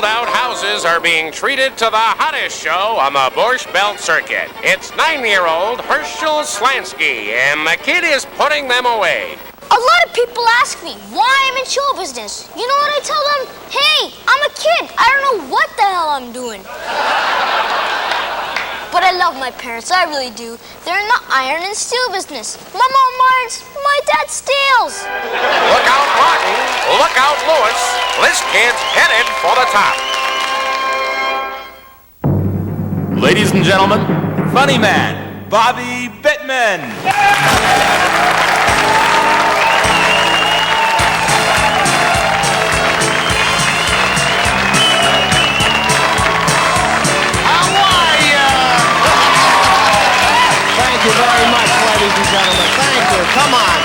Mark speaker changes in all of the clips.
Speaker 1: sold-out houses are being treated to the hottest show on the Borscht Belt circuit. It's 9-year-old Herschel Slansky, and the kid is putting them away.
Speaker 2: A lot of people ask me why I'm in show business. You know what I tell them? Hey, I'm a kid. I don't know what the hell I'm doing. But I love my parents, I really do. They're in the iron and steel business. My mom irons, my dad steals.
Speaker 1: Look out, Martin. Look out, Lewis. This kid's headed for the top.
Speaker 3: Ladies and gentlemen, funny man, Bobby Bittman.
Speaker 4: Thank you very much, ladies and gentlemen. Thank you. Come on.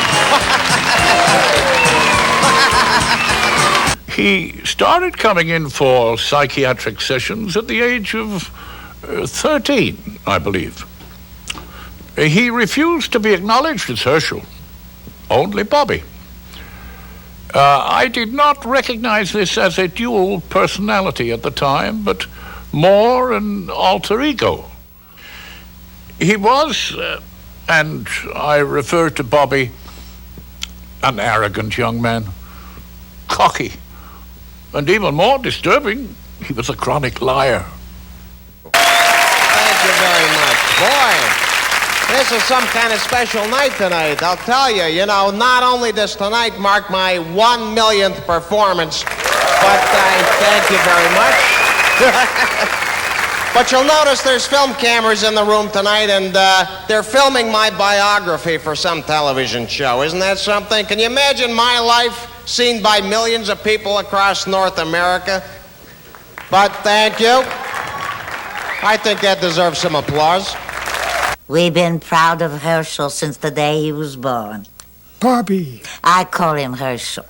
Speaker 5: He started coming in for psychiatric sessions at the age of 13, I believe. He refused to be acknowledged as Herschel, only Bobby. I did not recognize this as a dual personality at the time, but more an alter ego. He was, and I refer to Bobby, an arrogant young man, cocky, and even more disturbing, he was a chronic liar.
Speaker 4: Thank you very much. Boy, this is some kind of special night tonight, I'll tell you. You know, not only does tonight mark my 1 millionth performance, but I thank you very much. But you'll notice there's film cameras in the room tonight, and they're filming my biography for some television show. Isn't that something? Can you imagine my life seen by millions of people across North America? But thank you. I think that deserves some applause.
Speaker 6: We've been proud of Herschel since the day he was born.
Speaker 7: Bobby.
Speaker 6: I call him Herschel.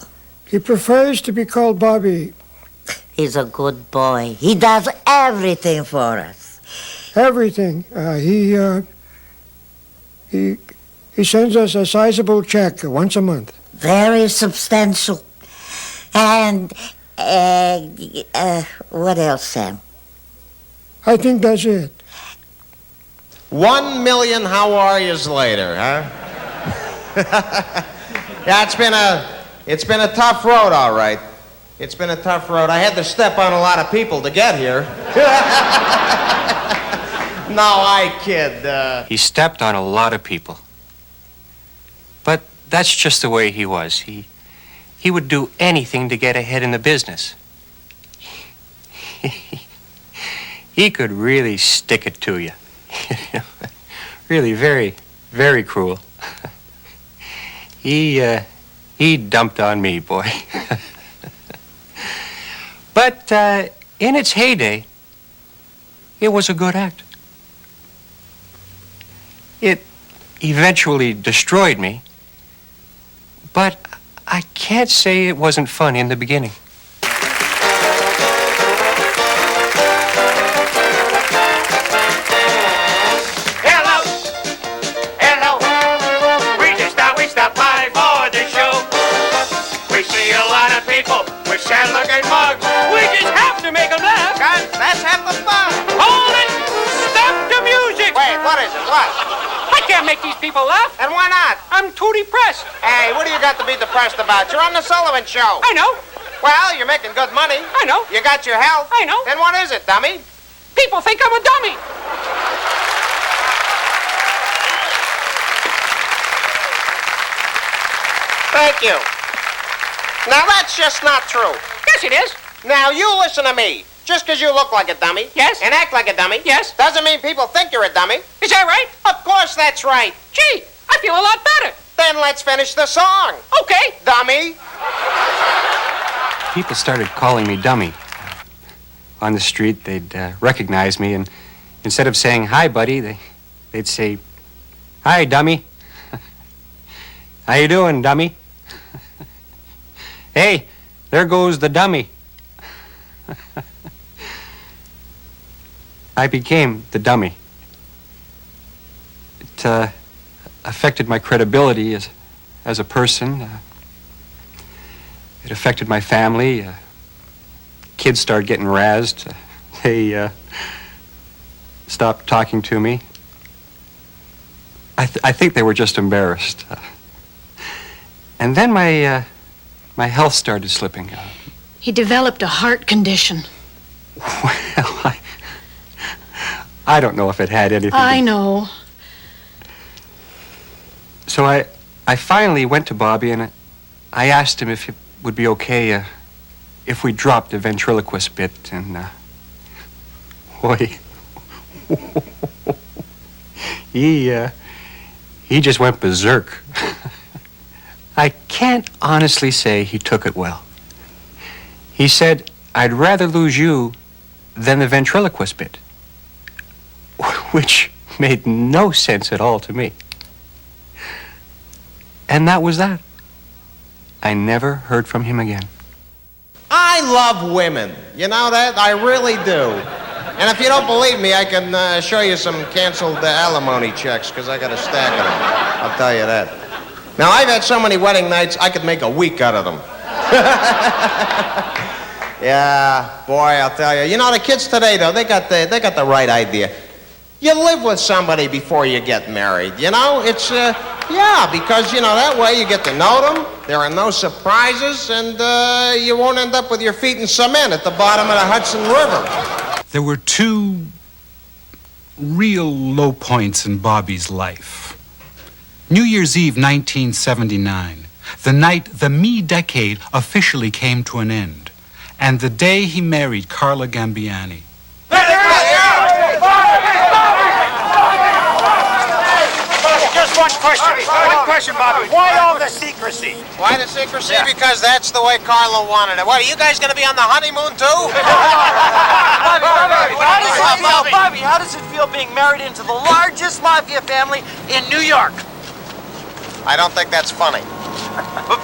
Speaker 7: He prefers to be called Bobby.
Speaker 6: He's a good boy. He does everything for us.
Speaker 7: Everything. He sends us a sizable check once a month.
Speaker 6: Very substantial. And, what else, Sam?
Speaker 7: I think that's it.
Speaker 4: 1 million how are yous later, huh? Yeah, it's been a tough road, all right. It's been a tough road. I had to step on a lot of people to get here. No, I kid.
Speaker 8: He stepped on a lot of people. But that's just the way he was. He would do anything to get ahead in the business. He could really stick it to you. Really very, very cruel. He dumped on me, boy. But in its heyday, it was a good act. It eventually destroyed me, but I can't say it wasn't fun in the beginning.
Speaker 1: Hello, hello. We stopped by for the show. We see a lot of people with sad-looking mugs. We just have to make them laugh.
Speaker 4: Guys, that's half the fun.
Speaker 1: Hold it! Stop the music!
Speaker 4: Wait, what is it? What?
Speaker 1: I can't make these people laugh.
Speaker 4: And why not?
Speaker 1: I'm too depressed.
Speaker 4: Hey, what do you got to be depressed about? You're on the Sullivan Show.
Speaker 1: I know.
Speaker 4: Well, you're making good money.
Speaker 1: I know.
Speaker 4: You got your health.
Speaker 1: I know.
Speaker 4: Then what is it, dummy?
Speaker 1: People think I'm a dummy.
Speaker 4: Thank you. Now, that's just not true.
Speaker 1: Yes, it is.
Speaker 4: Now, you listen to me. Just because you look like a dummy.
Speaker 1: Yes.
Speaker 4: And act like a dummy.
Speaker 1: Yes.
Speaker 4: Doesn't mean people think you're a dummy.
Speaker 1: Is that right?
Speaker 4: Of course that's right.
Speaker 1: Gee, I feel a lot better.
Speaker 4: Then let's finish the song.
Speaker 1: Okay.
Speaker 4: Dummy.
Speaker 8: People started calling me dummy. On the street, they'd recognize me, and instead of saying, "Hi, buddy," they'd say, "Hi, dummy." How you doing, dummy? Hey, there goes the dummy. I became the dummy. It affected my credibility as a person. It affected my family. kids started getting razzed. They stopped talking to me. I think they were just embarrassed. And then my health started slipping.
Speaker 9: He developed a heart condition.
Speaker 8: Well, I don't know if it had anything
Speaker 9: I know.
Speaker 8: So I finally went to Bobby and I asked him if it would be okay if we dropped the ventriloquist bit, and boy, he just went berserk. I can't honestly say he took it well. He said, "I'd rather lose you than the ventriloquist bit," which made no sense at all to me. And that was that. I never heard from him again.
Speaker 4: I love women. You know that? I really do. And if you don't believe me, I can show you some canceled alimony checks, because I got a stack of them. I'll tell you that. Now, I've had so many wedding nights, I could make a week out of them. Yeah, boy, I'll tell you. You know, the kids today, though, they got the right idea. You live with somebody before you get married, you know? It's, yeah, because, you know, that way you get to know them, there are no surprises, and you won't end up with your feet in cement at the bottom of the Hudson River.
Speaker 10: There were two real low points in Bobby's life. New Year's Eve, 1979, the night the me decade officially came to an end, and the day he married Carla Gambiani.
Speaker 1: One question, Bobby. Why all the secrecy?
Speaker 4: Why the secrecy? Yeah. Because that's the way Carla wanted it. What, are you guys going to be on the honeymoon, too?
Speaker 11: Bobby, how does it feel being married into the largest mafia family in New York?
Speaker 4: I don't think that's funny.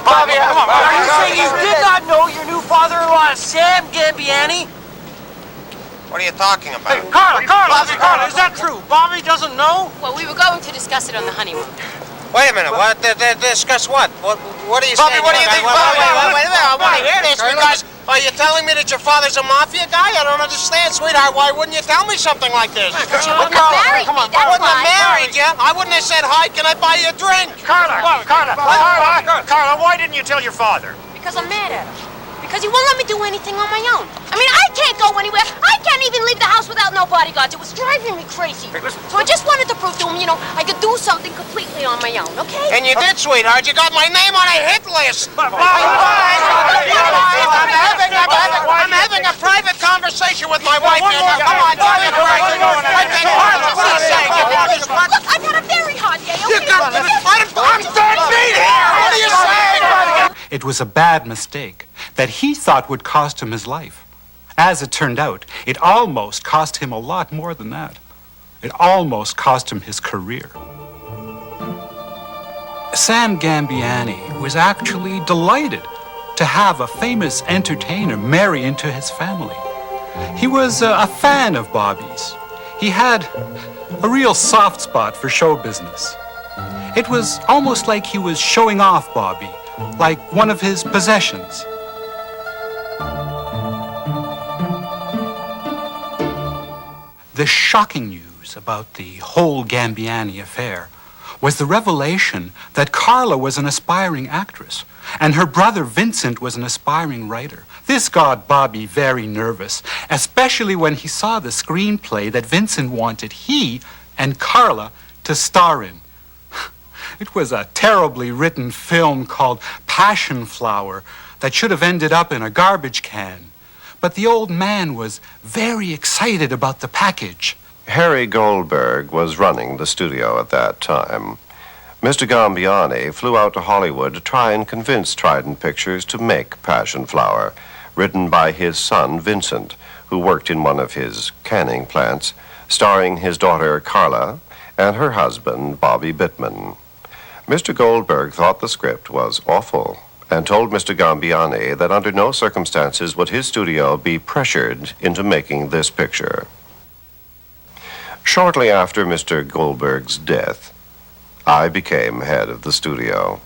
Speaker 11: Bobby, come on. Are you saying you did not know your new father-in-law is Sam Gambiani?
Speaker 4: What are you talking about?
Speaker 11: Hey, Carla, is that true? Bobby doesn't know?
Speaker 12: Well, we were going to discuss it on the honeymoon.
Speaker 4: Wait a minute, what? Discuss what? What are you
Speaker 11: Bobby,
Speaker 4: saying?
Speaker 11: what do you think?
Speaker 4: Wait a minute, I want to hear this, because are you telling me that your father's a mafia guy? I don't understand, sweetheart. Why wouldn't you tell me something like this?
Speaker 12: She wouldn't have married me, that's
Speaker 4: I wouldn't have
Speaker 12: why.
Speaker 4: married you. I wouldn't have said, hi, can I buy you a drink?
Speaker 1: Carla, why didn't you tell your father?
Speaker 12: Because I'm mad at him. Because he won't let me do anything on my own. I mean, I can't go anywhere. I can't even leave the house without no bodyguards. It was driving me crazy. So I just wanted to prove to him, you know, I could do something completely on my own, okay?
Speaker 4: And you did, sweetheart. You got my name on a hit list. I'm having a private conversation with my wife here. Now, come on, give me a break.
Speaker 12: Look, I've had a very hard day, okay?
Speaker 4: I'm dead meat here. What are you saying?
Speaker 10: It was a bad mistake that he thought would cost him his life. As it turned out, it almost cost him a lot more than that. It almost cost him his career. Sam Gambiani was actually delighted to have a famous entertainer marry into his family. He was a fan of Bobby's. He had a real soft spot for show business. It was almost like he was showing off Bobby, like one of his possessions. The shocking news about the whole Gambiani affair was the revelation that Carla was an aspiring actress and her brother Vincent was an aspiring writer. This got Bobby very nervous, especially when he saw the screenplay that Vincent wanted he and Carla to star in. It was a terribly written film called Passion Flower that should have ended up in a garbage can. But the old man was very excited about the package.
Speaker 13: Harry Goldberg was running the studio at that time. Mr. Gambiani flew out to Hollywood to try and convince Trident Pictures to make Passion Flower, written by his son Vincent, who worked in one of his canning plants, starring his daughter Carla and her husband Bobby Bittman. Mr. Goldberg thought the script was awful and told Mr. Gambiani that under no circumstances would his studio be pressured into making this picture. Shortly after Mr. Goldberg's death, I became head of the studio.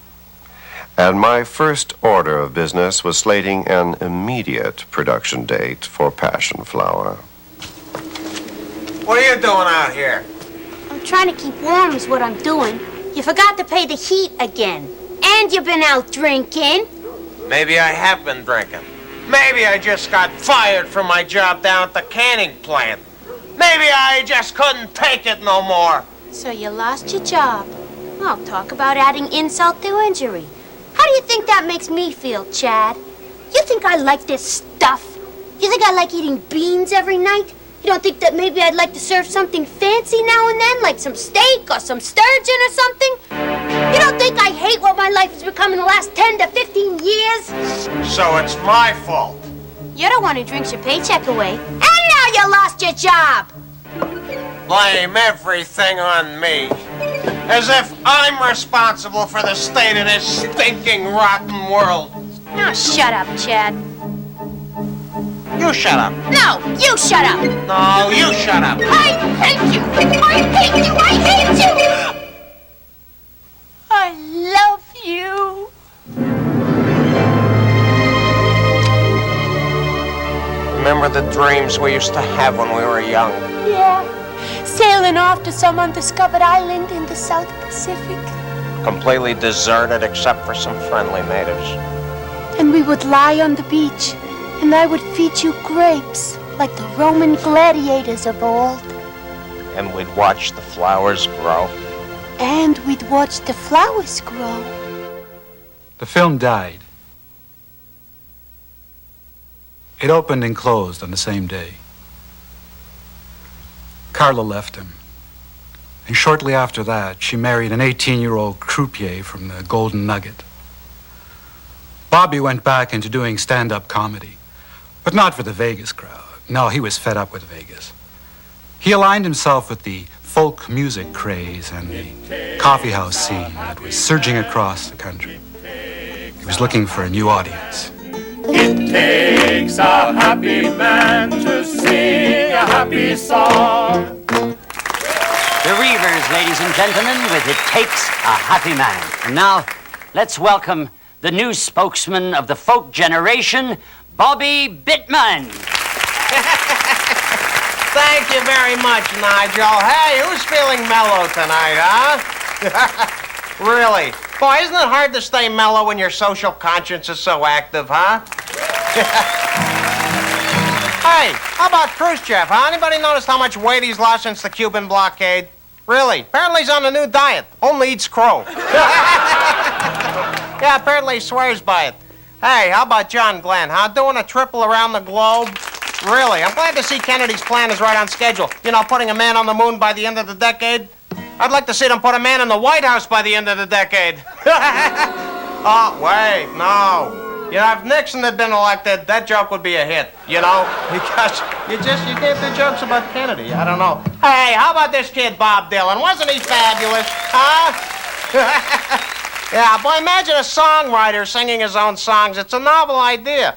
Speaker 13: And my first order of business was slating an immediate production date for Passion Flower.
Speaker 4: What are you doing out here?
Speaker 12: I'm trying to keep warm is what I'm doing. You forgot to pay the heat again. And you've been out drinking.
Speaker 4: Maybe I have been drinking. Maybe I just got fired from my job down at the canning plant. Maybe I just couldn't take it no more.
Speaker 12: So you lost your job. Well, talk about adding insult to injury. How do you think that makes me feel, Chad? You think I like this stuff? You think I like eating beans every night? You don't think that maybe I'd like to serve something fancy now and then, like some steak or some sturgeon or something? You don't think I hate what my life has become in the last 10 to 15 years?
Speaker 4: So it's my fault.
Speaker 12: You're the one who drinks your paycheck away. And now you lost your job!
Speaker 4: Blame everything on me. As if I'm responsible for the state of this stinking, rotten world.
Speaker 12: Now shut up, Chad.
Speaker 4: You shut up.
Speaker 12: No, you shut up.
Speaker 4: No, you shut up.
Speaker 12: I hate you. I hate you. I hate you. I love you.
Speaker 4: Remember the dreams we used to have when we were young?
Speaker 12: Yeah. Sailing off to some undiscovered island in the South Pacific.
Speaker 4: Completely deserted except for some friendly natives.
Speaker 12: And we would lie on the beach, and I would feed you grapes like the Roman gladiators of old.
Speaker 4: And we'd watch the flowers grow.
Speaker 12: And we'd watch the flowers grow.
Speaker 10: The film died. It opened and closed on the same day. Carla left him. And shortly after that, she married an 18-year-old croupier from the Golden Nugget. Bobby went back into doing stand-up comedy, but not for the Vegas crowd. No, he was fed up with Vegas. He aligned himself with the folk music craze and the coffeehouse scene that was surging across the country. He was looking for a new audience.
Speaker 14: It takes a happy man to sing a happy song.
Speaker 11: The Reavers, ladies and gentlemen, with It Takes a Happy Man. And now, let's welcome the new spokesman of the folk generation, Bobby Bittman.
Speaker 4: Thank you very much, Nigel. Hey, who's feeling mellow tonight, huh? Really? Boy, isn't it hard to stay mellow when your social conscience is so active, huh? Hey, how about Khrushchev, huh? Anybody noticed how much weight he's lost since the Cuban blockade? Really? Apparently he's on a new diet. Only eats crow. Yeah, apparently he swears by it. Hey, how about John Glenn, huh? Doing a triple around the globe? Really? I'm glad to see Kennedy's plan is right on schedule. You know, putting a man on the moon by the end of the decade. I'd like to see them put a man in the White House by the end of the decade. Oh, wait, no. You know, if Nixon had been elected, that joke would be a hit, you know? Because you can't do jokes about Kennedy. I don't know. Hey, how about this kid, Bob Dylan? Wasn't he fabulous? Huh? Yeah, boy, imagine a songwriter singing his own songs. It's a novel idea.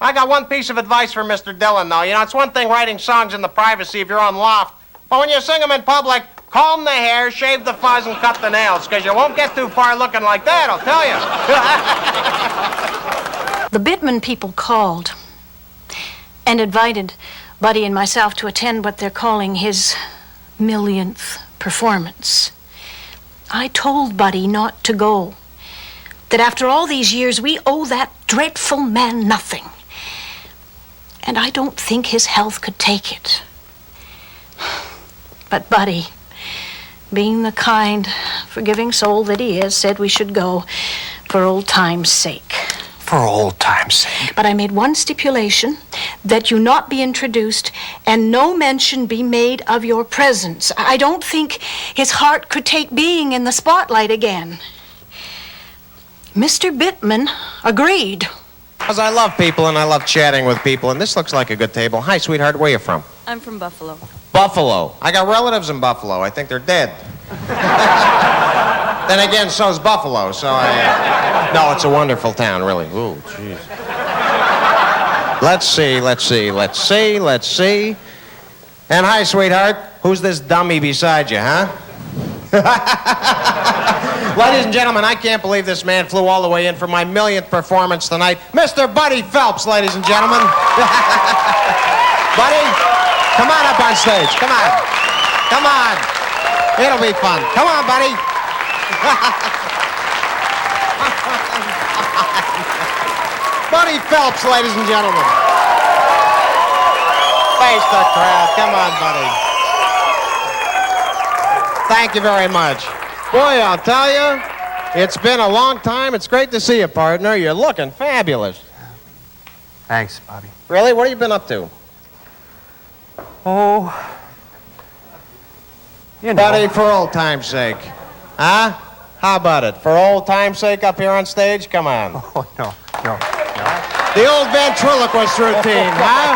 Speaker 4: I got one piece of advice for Mr. Dylan, though. You know, it's one thing writing songs in the privacy of your own loft, but when you sing them in public, comb the hair, shave the fuzz, and cut the nails, because you won't get too far looking like that, I'll tell you.
Speaker 9: The Bittman people called and invited Buddy and myself to attend what they're calling his millionth performance. I told Buddy not to go, that after all these years, we owe that dreadful man nothing. And I don't think his health could take it. But Buddy, being the kind, forgiving soul that he is, said we should go for old time's sake.
Speaker 8: For old time's sake.
Speaker 9: But I made one stipulation, that you not be introduced and no mention be made of your presence. I don't think his heart could take being in the spotlight again. Mr. Bittman agreed.
Speaker 4: Because I love people and I love chatting with people, and this looks like a good table. Hi, sweetheart, where are you from?
Speaker 15: I'm from Buffalo.
Speaker 4: Buffalo. I got relatives in Buffalo. I think they're dead. Then again, so's Buffalo, so I... No, it's a wonderful town, really. Ooh, jeez. Let's see. And hi, sweetheart. Who's this dummy beside you, huh? Ladies and gentlemen, I can't believe this man flew all the way in for my millionth performance tonight. Mr. Buddy Phelps, ladies and gentlemen. Buddy, come on up on stage. Come on. Come on. It'll be fun. Come on, buddy. Buddy Phelps, ladies and gentlemen. Face the crowd. Come on, buddy. Thank you very much. Boy, I'll tell you, it's been a long time. It's great to see you, partner. You're looking fabulous.
Speaker 8: Thanks, Bobby.
Speaker 4: Really? What have you been up to?
Speaker 8: Oh, you know.
Speaker 4: Buddy, for old time's sake. Huh? How about it? For old time's sake up here on stage? Come on.
Speaker 8: Oh, no.
Speaker 4: The old ventriloquist routine, huh?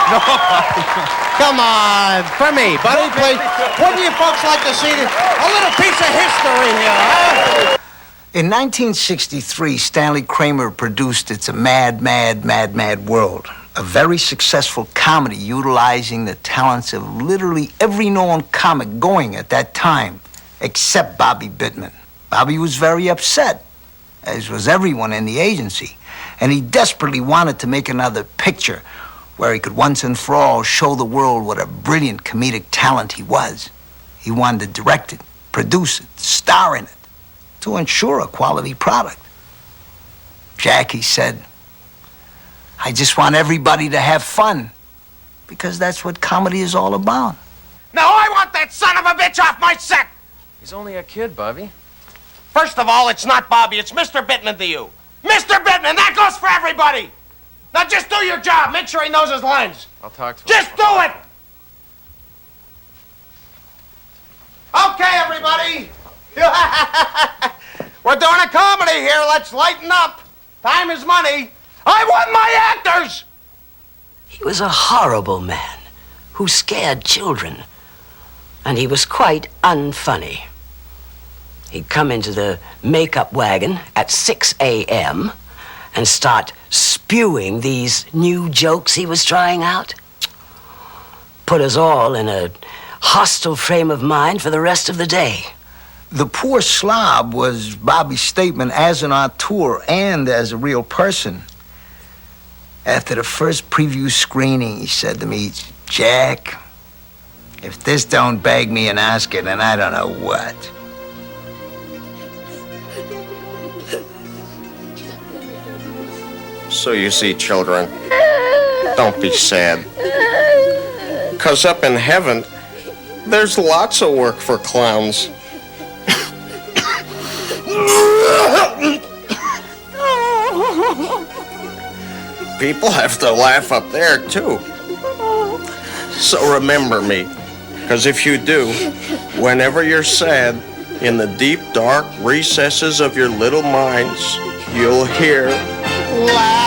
Speaker 8: No.
Speaker 4: Come on, for me, buddy, please. Wouldn't you folks like to see a little piece of history here, huh?
Speaker 15: In 1963, Stanley Kramer produced It's a Mad, Mad, Mad, Mad World, a very successful comedy utilizing the talents of literally every known comic going at that time, except Bobby Bittman. Bobby was very upset, as was everyone in the agency, and he desperately wanted to make another picture where he could once and for all show the world what a brilliant comedic talent he was. He wanted to direct it, produce it, star in it, to ensure a quality product. Jackie said, I just want everybody to have fun, because that's what comedy is all about.
Speaker 4: Now I want that son of a bitch off my set!
Speaker 3: He's only a kid, Bobby.
Speaker 4: First of all, it's not Bobby, it's Mr. Bittman to you. Mr. Bittman, that goes for everybody! Now just do your job. Make sure he knows his lines.
Speaker 3: I'll talk to him.
Speaker 4: Just do it! Okay, everybody. We're doing a comedy here. Let's lighten up. Time is money. I want my actors!
Speaker 16: He was a horrible man who scared children. And he was quite unfunny. He'd come into the makeup wagon at 6 a.m. and start spewing these new jokes he was trying out. Put us all in a hostile frame of mind for the rest of the day.
Speaker 15: The poor slob was Bobby's statement as an auteur and as a real person. After the first preview screening, he said to me, Jack, if this don't bag me an Oscar, then I don't know what.
Speaker 4: So you see, children, don't be sad. 'Cause up in heaven, there's lots of work for clowns. People have to laugh up there, too. So remember me, 'cause if you do, whenever you're sad, in the deep, dark recesses of your little minds, you'll hear laughing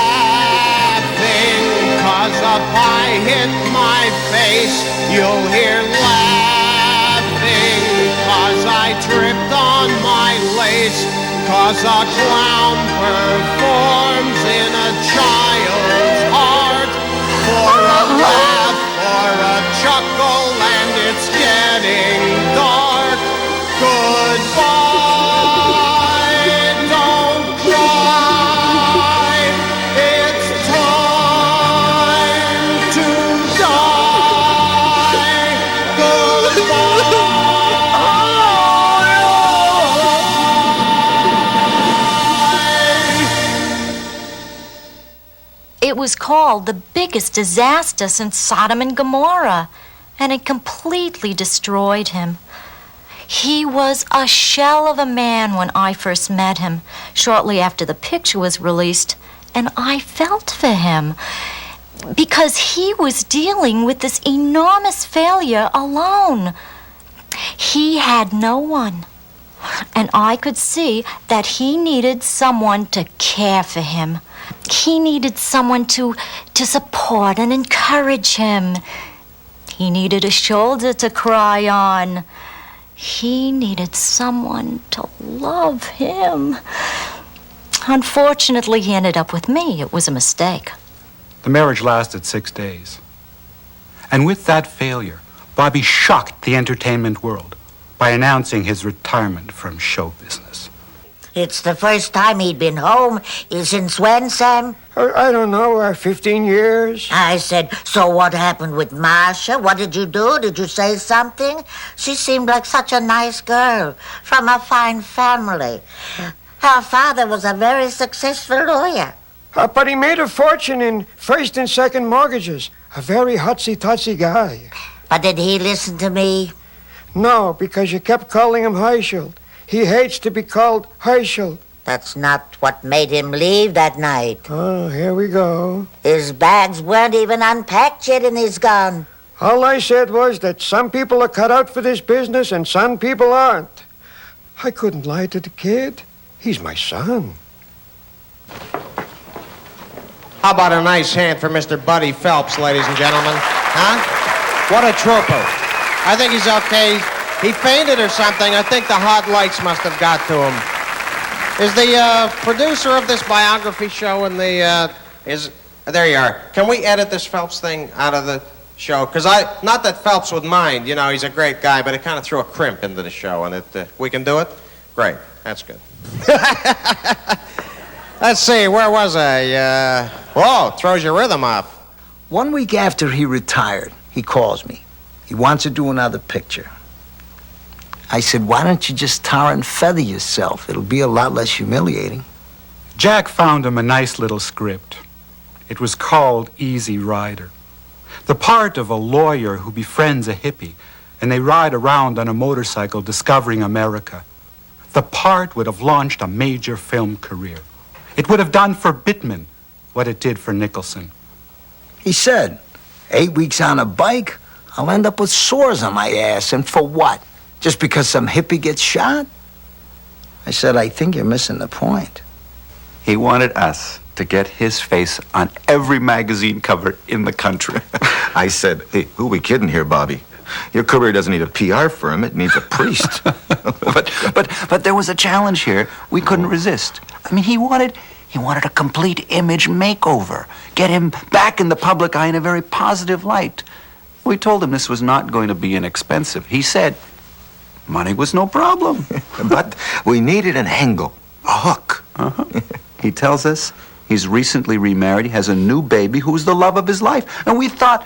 Speaker 4: 'cause a pie hit my face. You'll hear laughing 'cause I tripped on my lace. 'Cause a clown performs in a child's heart for a laugh, for a chuckle, and it's getting dark. Goodbye, don't cry. It's time to die.
Speaker 9: It was called the biggest disaster since Sodom and Gomorrah, and it completely destroyed him. He was a shell of a man when I first met him, shortly after the picture was released, and I felt for him because he was dealing with this enormous failure alone. He had no one, and I could see that he needed someone to care for him. He needed someone to support and encourage him. He needed a shoulder to cry on. He needed someone to love him. Unfortunately, he ended up with me. It was a mistake.
Speaker 10: The marriage lasted 6 days. And with that failure, Bobby shocked the entertainment world. by announcing his retirement from show business.
Speaker 6: It's the first time he'd been home. Since when, Sam?
Speaker 7: I don't know, 15 years.
Speaker 6: I said, so what happened with Marcia? What did you do? Did you say something? She seemed like such a nice girl from a fine family. Her father was a very successful lawyer.
Speaker 7: But he made a fortune in first and second mortgages. A very hutsy-tutsy guy.
Speaker 6: But did he listen to me?
Speaker 7: No, because you kept calling him Herschel. He hates to be called Herschel.
Speaker 6: That's not what made him leave that night.
Speaker 7: Oh, here we go.
Speaker 6: His bags weren't even unpacked yet and he's gone.
Speaker 7: All I said was that some people are cut out for this business and some people aren't. I couldn't lie to the kid. He's my son.
Speaker 4: How about a nice hand for Mr. Buddy Phelps, ladies and gentlemen? Huh? What a trooper. I think he's okay. He fainted or something. I think the hot lights must have got to him. Is the producer of this biography show in the, there you are. Can we edit this Phelps thing out of the show? Because not that Phelps would mind, you know, he's a great guy, but it kind of threw a crimp into the show, and we can do it? Great, that's good. Let's see, where was I? Whoa, throws your rhythm off.
Speaker 15: 1 week after he retired, he calls me. He wants to do another picture. I said, why don't you just tar and feather yourself? It'll be a lot less humiliating.
Speaker 10: Jack found him a nice little script. It was called Easy Rider. The part of a lawyer who befriends a hippie, and they ride around on a motorcycle discovering America. The part would have launched a major film career. It would have done for Bittman what it did for Nicholson.
Speaker 15: He said, 8 weeks on a bike, I'll end up with sores on my ass, and for what? Just because some hippie gets shot? I said, I think you're missing the point.
Speaker 17: He wanted us to get his face on every magazine cover in the country.
Speaker 18: I said, hey, who are we kidding here, Bobby? Your career doesn't need a PR firm, it needs a priest.
Speaker 17: but there was a challenge here we couldn't resist. I mean, he wanted a complete image makeover, get him back in the public eye in a very positive light. We told him this was not going to be inexpensive. He said, money was no problem.
Speaker 18: But we needed an angle, a hook.
Speaker 17: He tells us he's recently remarried, he has a new baby who's the love of his life. And we thought,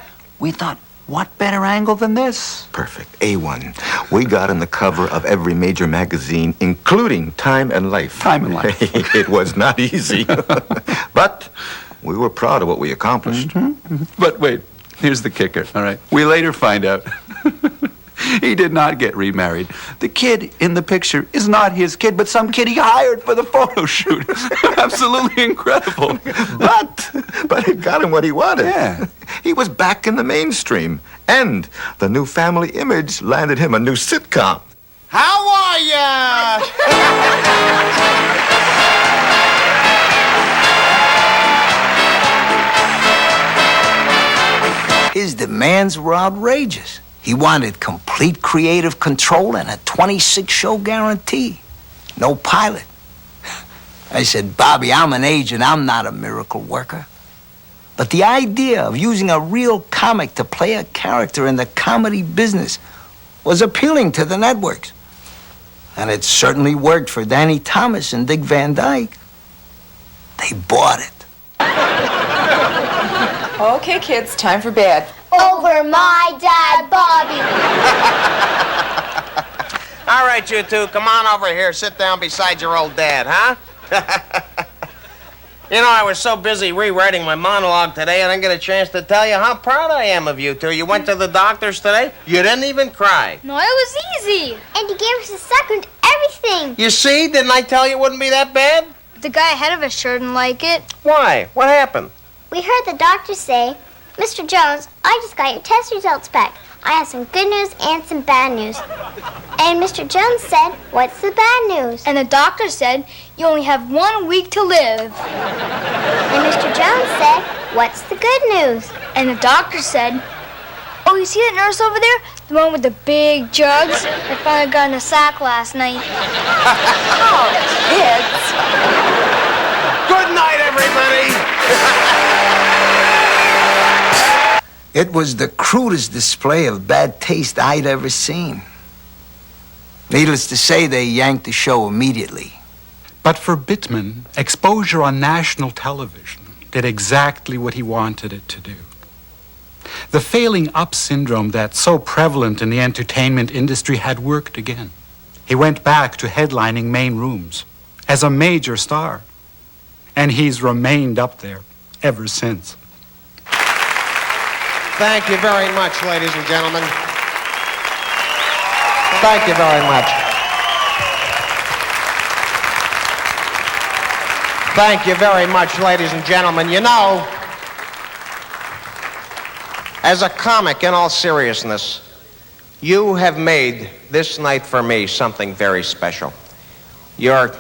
Speaker 17: what better angle than this?
Speaker 18: Perfect, A1. We got on the cover of every major magazine, including Time and Life.
Speaker 17: Time and Life.
Speaker 18: It was not easy. But we were proud of what we accomplished.
Speaker 17: But wait, here's the kicker, all right? We later find out he did not get remarried. The kid in the picture is not his kid, but some kid he hired for the photo shoot. Absolutely incredible.
Speaker 18: But it got him what he wanted.
Speaker 17: Yeah.
Speaker 18: He was back in the mainstream. And the new family image landed him a new sitcom.
Speaker 4: How are ya?
Speaker 15: His demands were outrageous. He wanted complete creative control and a 26-show guarantee. No pilot. I said, Bobby, I'm an agent. I'm not a miracle worker. But the idea of using a real comic to play a character in the comedy business was appealing to the networks. And it certainly worked for Danny Thomas and Dick Van Dyke. They bought it.
Speaker 19: Okay, kids, time for bed.
Speaker 2: Over my dad, Bobby.
Speaker 4: All right, you two, come on over here. Sit down beside your old dad, huh? You know, I was so busy rewriting my monologue today, I didn't get a chance to tell you how proud I am of you two. You went to the doctor's today? You didn't even cry.
Speaker 2: No, it was easy. And he gave us a second everything.
Speaker 4: You see? Didn't I tell you it wouldn't be that bad?
Speaker 2: The guy ahead of us sure didn't like it.
Speaker 4: Why? What happened?
Speaker 2: We heard the doctor say, Mr. Jones, I just got your test results back. I have some good news and some bad news. And Mr. Jones said, what's the bad news?
Speaker 20: And the doctor said, you only have 1 week to live.
Speaker 2: And Mr. Jones said, what's the good news?
Speaker 20: And the doctor said, oh, you see that nurse over there? The one with the big jugs? I finally got in a sack last night.
Speaker 2: Oh, kids.
Speaker 4: Good night, everybody.
Speaker 15: It was the crudest display of bad taste I'd ever seen. Needless to say, they yanked the show immediately.
Speaker 10: But for Bittman, exposure on national television did exactly what he wanted it to do. The failing up syndrome that's so prevalent in the entertainment industry had worked again. He went back to headlining main rooms as a major star, and he's remained up there ever since.
Speaker 4: Thank you very much, ladies and gentlemen. Thank you very much. Thank you very much, ladies and gentlemen. You know, as a comic, in all seriousness, you have made this night for me something very special. Your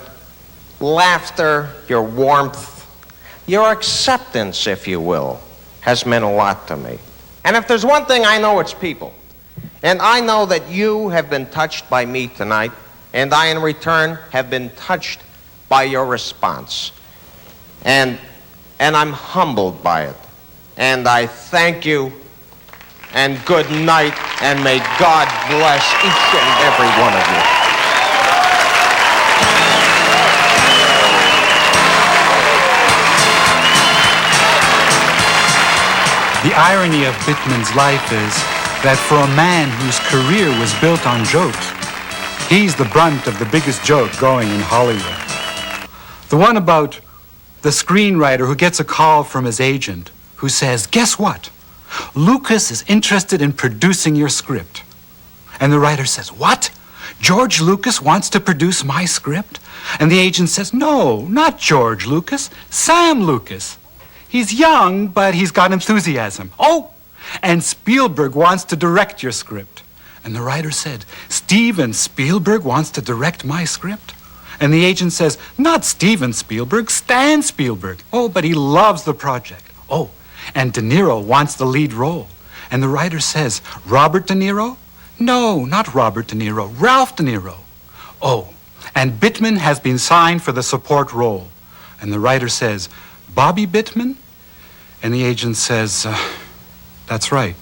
Speaker 4: laughter, your warmth, your acceptance, if you will, has meant a lot to me. And if there's one thing I know, it's people. And I know that you have been touched by me tonight, and I, in return, have been touched by your response. And I'm humbled by it. And I thank you, and good night, and may God bless each and every one of you.
Speaker 10: The irony of Bittman's life is that for a man whose career was built on jokes, he's the brunt of the biggest joke going in Hollywood. The one about the screenwriter who gets a call from his agent who says, "Guess what? Lucas is interested in producing your script." And the writer says, "What? George Lucas wants to produce my script?" And the agent says, "No, not George Lucas, Sam Lucas. He's young, but he's got enthusiasm." "Oh, and Spielberg wants to direct your script." And the writer said, "Steven Spielberg wants to direct my script?" And the agent says, "Not Steven Spielberg, Stan Spielberg." "Oh, but he loves the project." "Oh, and De Niro wants the lead role." And the writer says, "Robert De Niro?" "No, not Robert De Niro, Ralph De Niro." "Oh, and Bittman has been signed for the support role." And the writer says, "Bobby Bittman?" And the agent says, "That's right."